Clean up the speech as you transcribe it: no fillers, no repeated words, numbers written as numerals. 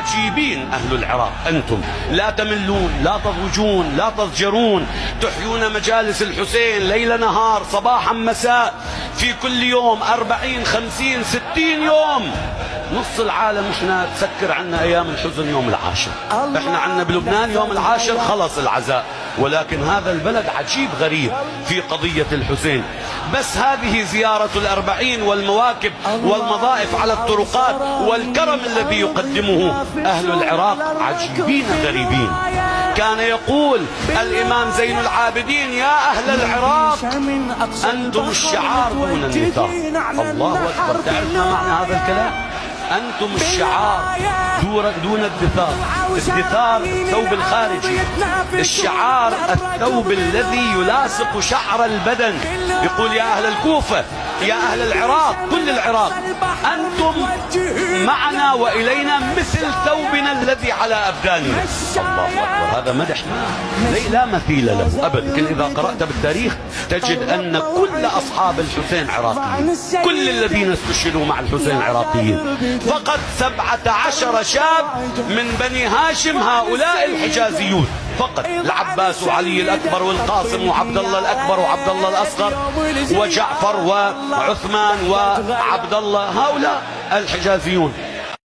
عجيبين أهل العراق. أنتم لا تملون، لا تضوجون، لا تضجرون، تحيون مجالس الحسين ليل نهار صباحا مساء، في كل يوم 40 50 60 يوم. نص العالم احنا تسكر عنا ايام الحزن يوم العاشر، احنا عنا بلبنان يوم العاشر خلص العزاء، ولكن هذا البلد عجيب غريب في قضية الحسين. بس هذه زيارة الأربعين والمواكب والمضائف على الطرقات والكرم الذي يقدمه أهل العراق عجيبين غريبين. كان يقول الإمام زين العابدين: يا أهل العراق أنتم الشعار دون النثار. الله أكبر. تعرف ما معنى هذا الكلام؟ أنتم الشعار دون الدثار. الدثار الثوب الخارجي، الشعار الثوب الذي يلاصق شعر البدن. يقول: يا أهل الكوفة، يا أهل العراق، كل العراق، أنتم معنا وإلينا مثل ثوبنا الذي على أبداننا. الله أكبر. هذا مدح لا مثيل له أبدا. إذا قرأت بالتاريخ تجد أن كل أصحاب الحسين عراقيين، كل الذين استشهدوا مع الحسين عراقيين. فقط 17 شاب من بني هاشم هؤلاء الحجازيون فقط. العباس وعلي الأكبر والقاسم وعبد الله الأكبر وعبد الله الأصغر وجعفر وعثمان وعبد الله، هؤلاء الحجازيون.